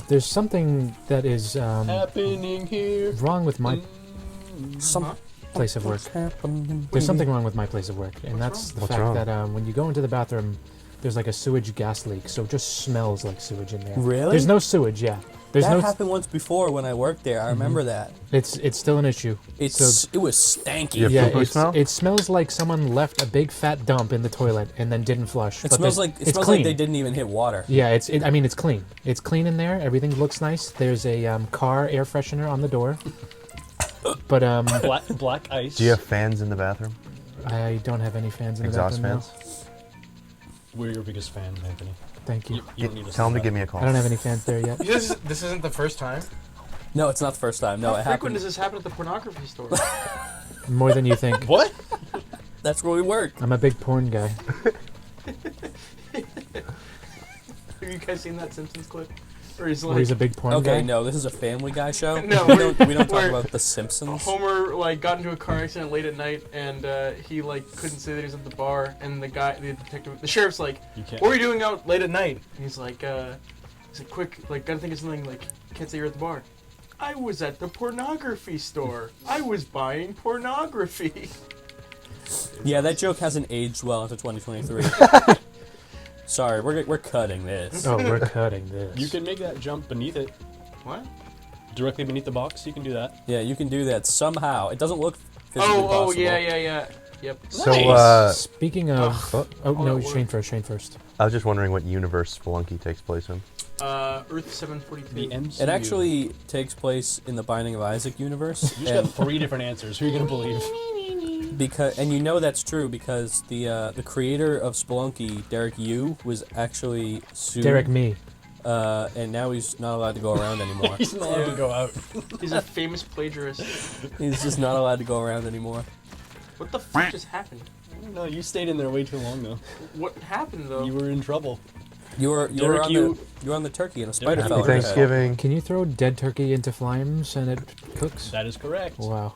there's something that is happening here. wrong with my place of work. Happening. There's something wrong with my place of work, and that's the fact that when you go into the bathroom, there's like a sewage gas leak, so it just smells like sewage in there. Really? There's no sewage, yeah. There's that no. happened once before when I worked there. I remember that. It's still an issue. It was stanky. Yeah. Yeah, Poo-poo smell? it smells like someone left a big fat dump in the toilet and then didn't flush. It but smells like it's like clean. they didn't even hit water. Yeah, it's clean. It's clean in there. Everything looks nice. There's a car air freshener on the door. But Black ice. Do you have fans in the bathroom? I don't have any fans in the Exhaust bathroom fans? We're your biggest fan, Anthony. now. Thank you. You don't need to Tell say him to that. give me a call. I don't have any fans there yet. This isn't the first time. No, it's not the first time. No, How it frequent happened. does this happen at the pornography store? More than you think. What? That's where we work. I'm a big porn guy. Have you guys seen that Simpsons clip? Where he's Where like, he's a big porn Okay, guy. no, this is a Family Guy show. No, we don't talk where- about The Simpsons. Homer like got into a car accident late at night, and he like couldn't say that he was at the bar, and the detective, the sheriff's like, You can't. "What are you doing out late at night?" And he's like, quick, like, gotta think of something, like, can't say you're at the bar. I was at the pornography store. I was buying pornography. Yeah, that joke hasn't aged well into 2023. Sorry, we're cutting this. Oh, we're cutting this. You can make that jump beneath it, What? directly beneath the box. You can do that. Yeah, you can do that somehow. It doesn't look physically Oh, possible. yeah. Yep. So, Speaking of, oh All no, that Shane first. I was just wondering what universe Spelunky takes place in. Earth 742. The MCU. It actually takes place in the Binding of Isaac universe. You just got 3 different answers. Who are you gonna believe? And you know that's true because the creator of Spelunky, Derek Yu, was actually sued. Derek me. And now he's not allowed to go around anymore. He's not allowed to go out. He's a famous plagiarist. He's just not allowed to go around anymore. What the fuck just happened? No, you stayed in there way too long though. What happened, though? You were in trouble. You were Derek on the turkey and a spider Happy fell on your head. Thanksgiving. Can you throw dead turkey into flames and it cooks? That is correct. Wow.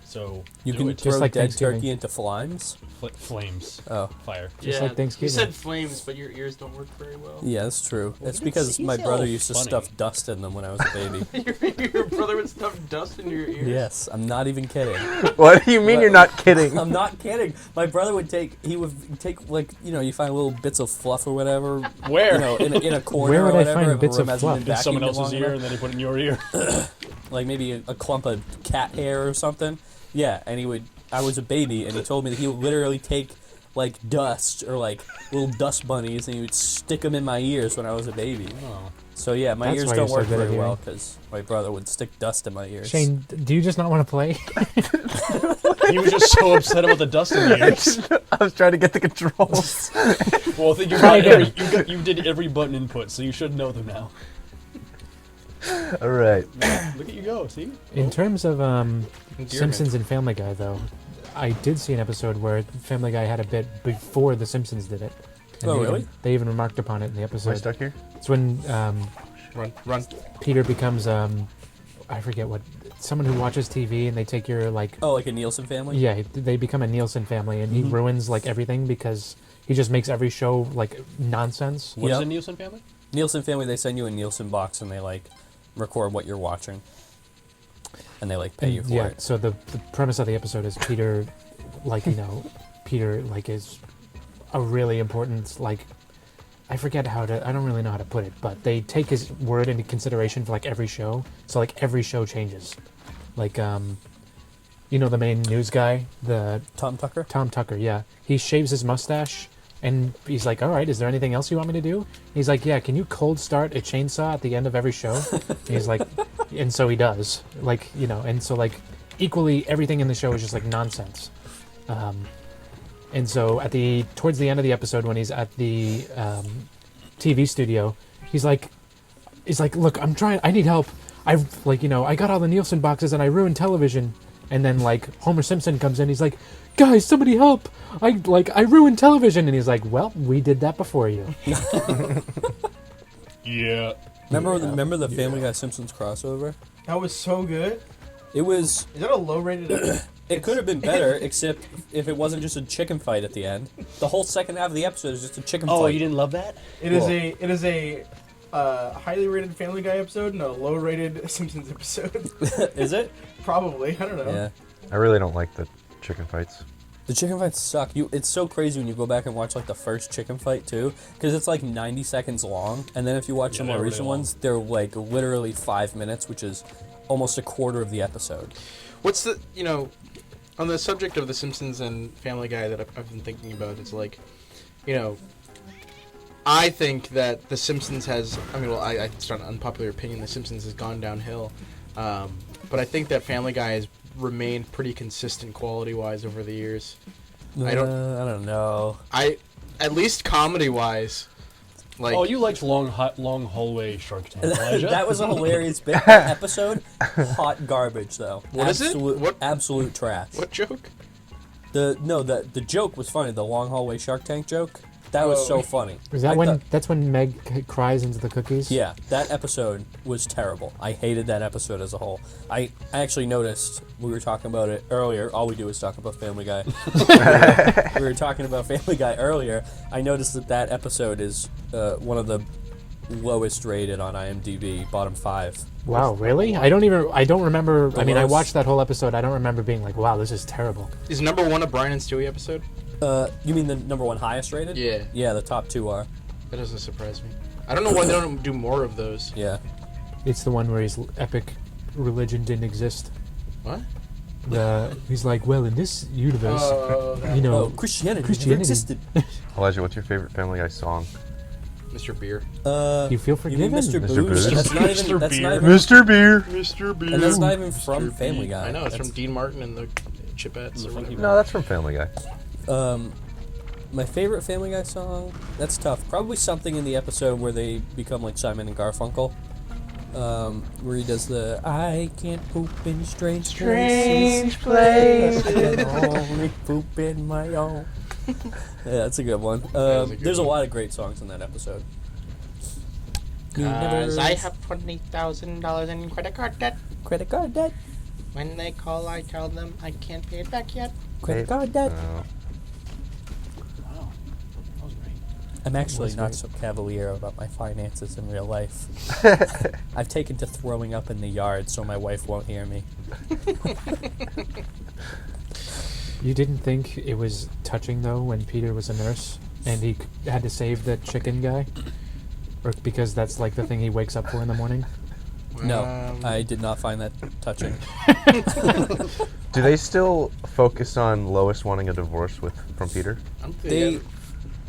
So You do can it. throw Just like dead Thanksgiving. turkey into flames. Flames. Oh, Fire. Just like Thanksgiving. You said flames, but your ears don't work very well. yeah, that's true. Well, It's he because didn't- he my said brother all used to funny. stuff dust in them when I was a baby. Your brother would stuff dust into your ears? Yes, I'm not even kidding. What do you mean you're not kidding? I'm not kidding. My brother would take like, you find little bits of fluff or whatever, Where? in a corner Where or would I whatever. find if a bits room of hasn't fluff? been In someone vacuumed else's long ear, enough. and then they put it in your ear. Like maybe a clump of cat hair or something. Yeah, and I was a baby, and he told me that he would literally take like dust or like little dust bunnies, and he would stick them in my ears when I was a baby. Oh. So yeah, my That's ears why don't you're so work good at very well hearing. because my brother would stick dust in my ears. Shane, do you just not want to play? He was just so upset about the dust in the ears. I was trying to get the controls. Well, I think Try again. you did every button input, so you should know them now. All right. Look at you go, see? In terms of Endearment. Simpsons and Family Guy, though, I did see an episode where Family Guy had a bit before The Simpsons did it. And Oh, they really? Even, they even remarked upon it in the Am I episode. stuck here? It's when Run. Peter becomes, I forget what, someone who watches TV and they take your, like... Oh, like a Nielsen family? Yeah, they become a Nielsen family, and he ruins, like, everything because he just makes every show, like, nonsense. What is Yep. a Nielsen family? Nielsen family, they send you a Nielsen box and they like record what you're watching. And they like pay you for Yeah, it. so the premise of the episode is Peter, like, Peter, like, is a really important, like, I forget I don't really know how to put it, but they take his word into consideration for, like, every show. So, like, every show changes. Like, the main news guy, Tom Tucker? Tom Tucker, yeah. He shaves his mustache, and he's like, all right, is there anything else you want me to do? He's like, yeah, can you cold start a chainsaw at the end of every show? And he's like, and so he does. Like, and so, like, equally everything in the show is just, like, nonsense. And so towards the end of the episode, when he's at the TV studio, he's like, look, I need help. I got all the Nielsen boxes and I ruined television. And then, like, Homer Simpson comes in, he's like, guys, somebody help! I ruined television. And he's like, well, we did that before you. Yeah. Remember the Family Guy Simpsons crossover? That was so good. It was. Is that a low-rated... It could have been better, except if it wasn't just a chicken fight at the end. The whole second half of the episode is just a chicken fight. Oh, you didn't love that? It is a highly rated Family Guy episode and a low rated Simpsons episode. Is it? Probably. I don't know. Yeah. I really don't like the chicken fights. The chicken fights suck. It's so crazy when you go back and watch like the first chicken fight too, because it's like 90 seconds long, and then if you watch the more they're recent really ones, they're like literally 5 minutes, which is almost a quarter of the episode. What's the, on the subject of The Simpsons and Family Guy that I've been thinking about, it's like, I think that The Simpsons has, it's not an unpopular opinion, The Simpsons has gone downhill, but I think that Family Guy has remained pretty consistent quality-wise over the years. I don't know. At least comedy-wise. Like, Oh, you liked long hallway Shark Tank, Elijah. That was a hilarious bit. That episode, hot garbage though. What is it? What? Absolute trash. What joke? The joke was funny. The long hallway Shark Tank joke. That was so funny. Is that that's when Meg cries into the cookies? Yeah, that episode was terrible. I hated that episode as a whole. I actually noticed we were talking about it earlier. All we do is talk about Family Guy. we were talking about Family Guy earlier. I noticed that episode is one of the lowest rated on IMDb, bottom 5. Wow, really? I don't remember. The I mean, I lowest- watched that whole episode. I don't remember being like, wow, this is terrible. Is number 1 a Brian and Stewie episode? You mean the number 1 highest rated? Yeah. Yeah, the top 2 are. That doesn't surprise me. I don't know why they don't do more of those. Yeah. It's the one where his epic religion didn't exist. What? He's like, well, in this universe, Oh, Christianity never existed. Elijah, what's your favorite Family Guy song? Mr. Beer. you feel You mean forgiven. Mr. Mr. Booze? Booze. That's not even. Mr. That's not Beer. even. Mr. Beer. Mr. Beer. And that's not even from Mr. Family Beer. Guy. I know, it's That's- from Dean Martin and the Chipettes. The Or Funky whatever. No, that's from Family Guy. My favorite Family Guy song? That's tough. Probably something in the episode where they become like Simon and Garfunkel. Where he does the I can't poop in strange places. I can only poop in my own. Yeah, that's a good one. is a good There's one. a lot of great songs in that episode. I have $20,000 in credit card debt. Credit card debt. When they call, I tell them I can't pay it back yet. Credit card debt. Wow, that was great. I'm actually was not great. so cavalier about my finances in real life. I've taken to throwing up in the yard so my wife won't hear me. You didn't think it was touching though when Peter was a nurse and he had to save the chicken guy, or because that's like the thing he wakes up for in the morning? No, I did not find that touching. Do they still focus on Lois wanting a divorce from Peter? They-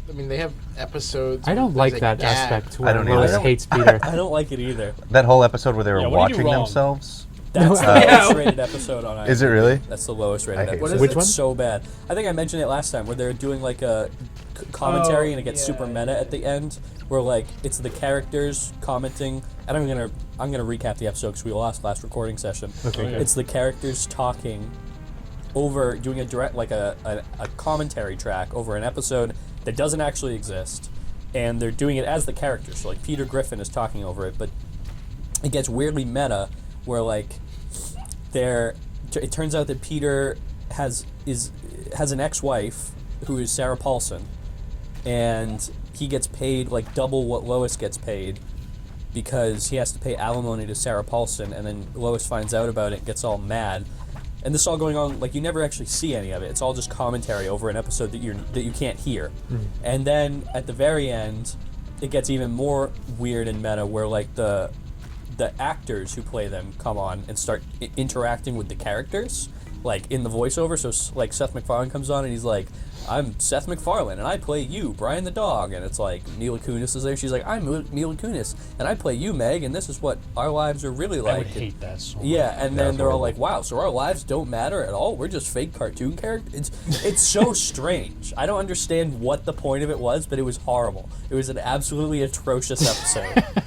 they have episodes. I don't where like there's that a gag. aspect I where don't Lois either. hates Peter. I don't like it either. That whole episode where they were Yeah, what did you watching wrong? themselves? That's the Yeah. lowest rated episode on IMDb. Is it really? That's the lowest rated I hate episode. that. Which It's one? so bad. I think I mentioned it last time where they're doing like a commentary and it gets yeah, super meta at the end, where like it's the characters commenting. And I'm gonna recap the episode because we lost last recording session. Okay, Okay. good. It's the characters talking over, doing a direct, like a commentary track over an episode that doesn't actually exist, and they're doing it as the characters. So like Peter Griffin is talking over it, but it gets weirdly meta, where like it turns out that Peter has an ex-wife who is Sarah Paulson, and he gets paid like double what Lois gets paid because he has to pay alimony to Sarah Paulson, and then Lois finds out about it and gets all mad. And this is all going on, like, you never actually see any of it. It's all just commentary over an episode that you can't hear. And then at the very end, it gets even more weird and meta, where like the actors who play them come on and start interacting with the characters, like in the voiceover. So like Seth MacFarlane comes on and he's like, I'm Seth MacFarlane and I play you, Brian the dog. And it's like Mila Kunis is there. She's like, I'm Mila Kunis and I play you, Meg, and this is what our lives are really like. I would hate that so much. Yeah, and then That's they're all horrible. like, wow, so our lives don't matter at all? We're just fake cartoon characters? It's so strange. I don't understand what the point of it was, but it was horrible. It was an absolutely atrocious episode.